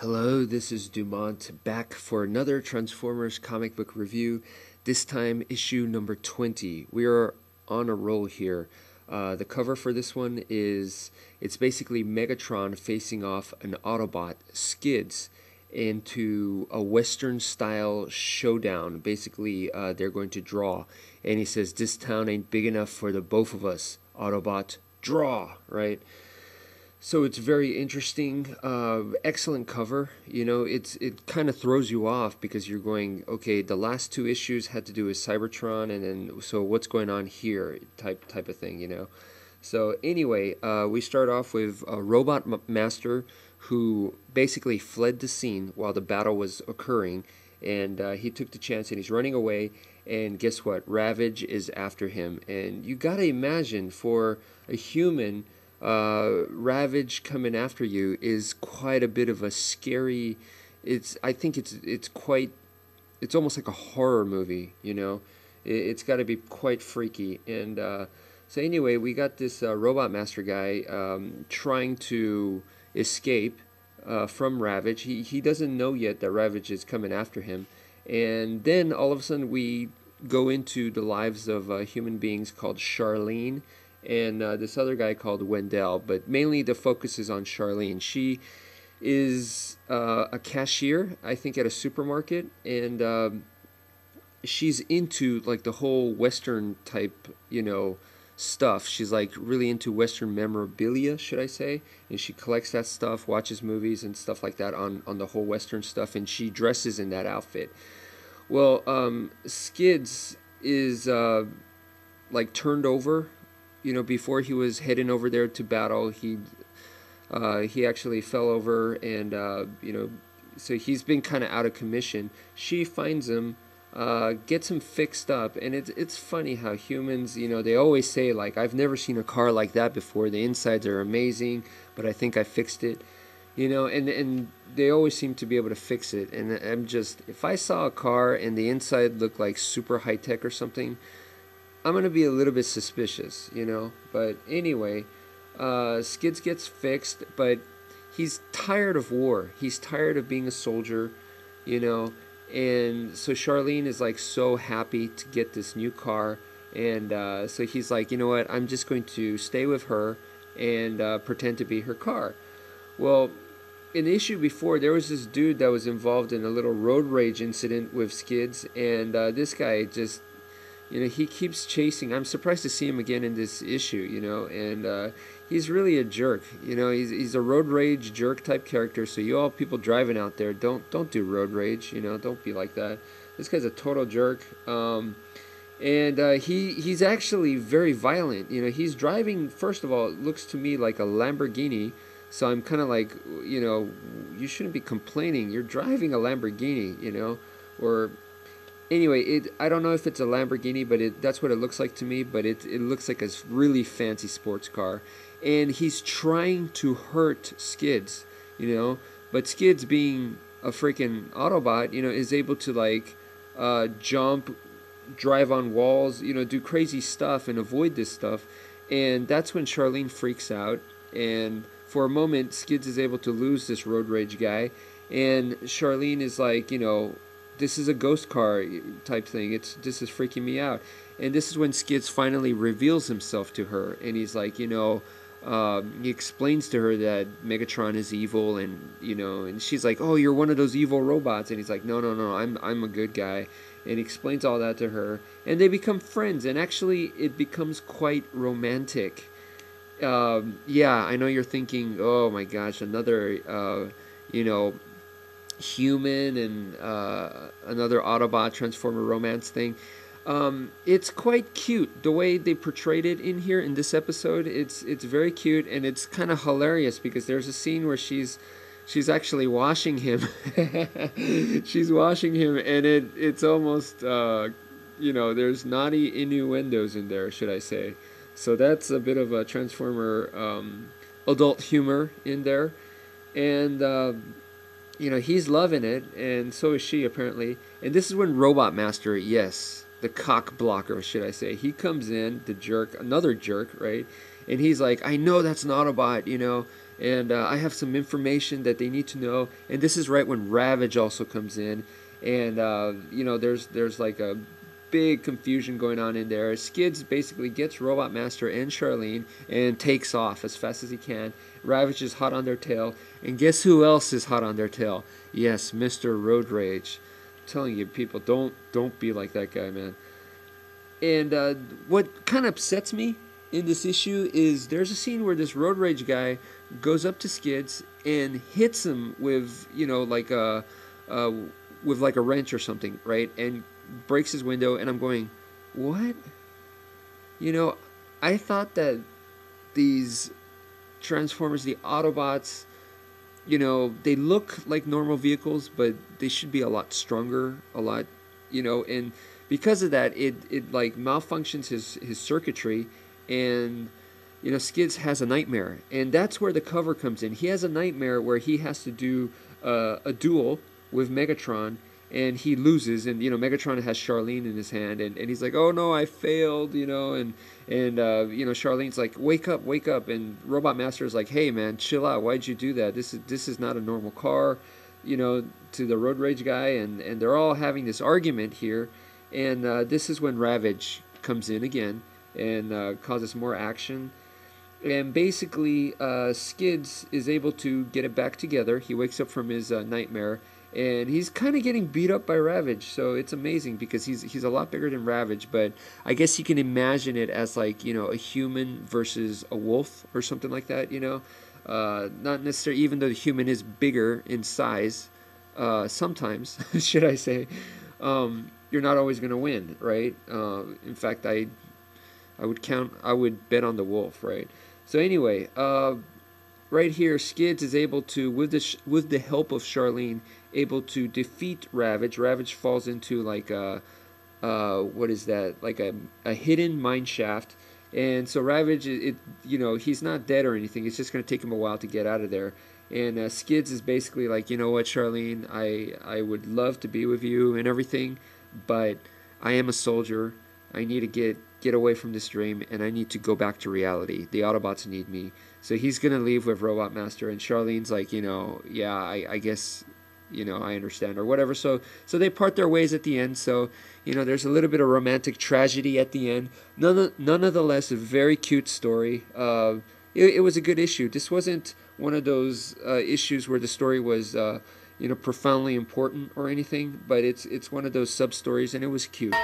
Hello, this is Dumont back for another Transformers comic book review, this time issue number 20. We are on a roll here. The cover for this one it's basically Megatron facing off an Autobot, Skids, into a Western style showdown. Basically, they're going to draw. And he says, "This town ain't big enough for the both of us. Autobot, draw," right? So it's very interesting, excellent cover. You know, it kind of throws you off because you're going, okay, the last two issues had to do with Cybertron, and then so what's going on here, type of thing, you know. So anyway, we start off with a robot master who basically fled the scene while the battle was occurring, and he took the chance and he's running away. And guess what? Ravage is after him, and you gotta imagine for a human. Ravage coming after you is quite a bit of a scary. I think it's quite. It's almost like a horror movie, you know. It's got to be quite freaky. And so anyway, we got this robot master guy trying to escape from Ravage. He doesn't know yet that Ravage is coming after him, and then all of a sudden we go into the lives of human beings called Charlene and this other guy called Wendell, but mainly the focus is on Charlene. She is a cashier, I think, at a supermarket, and she's into like the whole Western type, you know, stuff. She's like really into Western memorabilia, should I say, and she collects that stuff, watches movies and stuff like that on the whole Western stuff, and she dresses in that outfit. Well, Skids is like turned over. You know, before he was heading over there to battle, he actually fell over, and you know, so he's been kind of out of commission. She finds him, gets him fixed up, and it's funny how humans, you know, they always say like, "I've never seen a car like that before. The insides are amazing, but I think I fixed it." You know, and they always seem to be able to fix it. And I'm just, if I saw a car and the inside looked like super high tech or something, I'm going to be a little bit suspicious, you know. But anyway, Skids gets fixed, but he's tired of war. He's tired of being a soldier, you know. And so Charlene is like so happy to get this new car. And so he's like, you know what, I'm just going to stay with her and pretend to be her car. Well, in the issue before, there was this dude that was involved in a little road rage incident with Skids. And this guy just... You know, he keeps chasing. I'm surprised to see him again in this issue, you know, and he's really a jerk. You know, he's a road rage jerk type character. So you all people driving out there, don't do road rage. You know, don't be like that. This guy's a total jerk. And he's actually very violent. You know, he's driving. First of all, it looks to me like a Lamborghini. So I'm kind of like, you know, you shouldn't be complaining. You're driving a Lamborghini, you know, or... Anyway, I don't know if it's a Lamborghini, but that's what it looks like to me. But it looks like a really fancy sports car. And he's trying to hurt Skids, you know. But Skids, being a freaking Autobot, you know, is able to, like, jump, drive on walls, you know, do crazy stuff and avoid this stuff. And that's when Charlene freaks out. And for a moment, Skids is able to lose this road rage guy. And Charlene is like, you know... This is a ghost car type thing. This is freaking me out. And this is when Skids finally reveals himself to her. And he's like, you know, he explains to her that Megatron is evil, and, you know, and she's like, "Oh, you're one of those evil robots." And he's like, no, I'm a good guy. And he explains all that to her. And they become friends. And actually, it becomes quite romantic. Yeah, I know you're thinking, oh my gosh, another, you know, human and another Autobot Transformer romance thing. It's quite cute the way they portrayed it in here in this episode. It's very cute, and it's kind of hilarious because there's a scene where she's actually washing him. She's washing him, and it's almost you know, there's naughty innuendos in there, should I say. So that's a bit of a Transformer adult humor in there. And you know, he's loving it, and so is she, apparently. And this is when Robot Master, yes, the cock blocker, should I say, he comes in, the jerk, another jerk, right? And he's like, "I know that's an Autobot, you know, and I have some information that they need to know. And this is right when Ravage also comes in, and you know, there's like a big confusion going on in there. Skids basically gets Robot Master and Charlene and takes off as fast as he can. Ravage is hot on their tail, and guess who else is hot on their tail? Yes, Mr. Road Rage. I'm telling you, people, don't be like that guy, man. And what kind of upsets me in this issue is there's a scene where this Road Rage guy goes up to Skids and hits him with, you know, like a wrench or something, right? And breaks his window. And I'm going, what? You know, I thought that these Transformers, the Autobots, you know, they look like normal vehicles, but they should be a lot stronger, a lot, you know, and because of that, it like malfunctions his circuitry, and you know, Skids has a nightmare, and that's where the cover comes in. He has a nightmare where he has to do a duel with Megatron, and he loses, and you know, Megatron has Charlene in his hand, and he's like, oh no, I failed, you know, and you know, Charlene's like, wake up, and Robot Master is like, hey man, chill out, why'd you do that? This is not a normal car, you know, to the Road Rage guy, and they're all having this argument here. And this is when Ravage comes in again and causes more action. And basically, Skids is able to get it back together. He wakes up from his nightmare, and he's kind of getting beat up by Ravage. So it's amazing because he's a lot bigger than Ravage. But I guess you can imagine it as like, you know, a human versus a wolf or something like that. You know, not necessarily. Even though the human is bigger in size, sometimes should I say. You're not always going to win, right? In fact, I would bet on the wolf, right? So anyway, right here, Skids is able to, with the help of Charlene, able to defeat Ravage. Ravage falls into like what is that? Like a hidden mine shaft, and so Ravage, you know, he's not dead or anything. It's just going to take him a while to get out of there. And Skids is basically like, you know what, Charlene, I would love to be with you and everything, but I am a soldier. I need to get away from this dream, and I need to go back to reality. The Autobots need me. So he's going to leave with Robot Master, and Charlene's like, you know, yeah, I guess, you know, I understand, or whatever. So they part their ways at the end. So, you know, there's a little bit of romantic tragedy at the end. Nonetheless, a very cute story. It was a good issue. This wasn't one of those issues where the story was you know, profoundly important or anything, but it's one of those sub stories, and it was cute.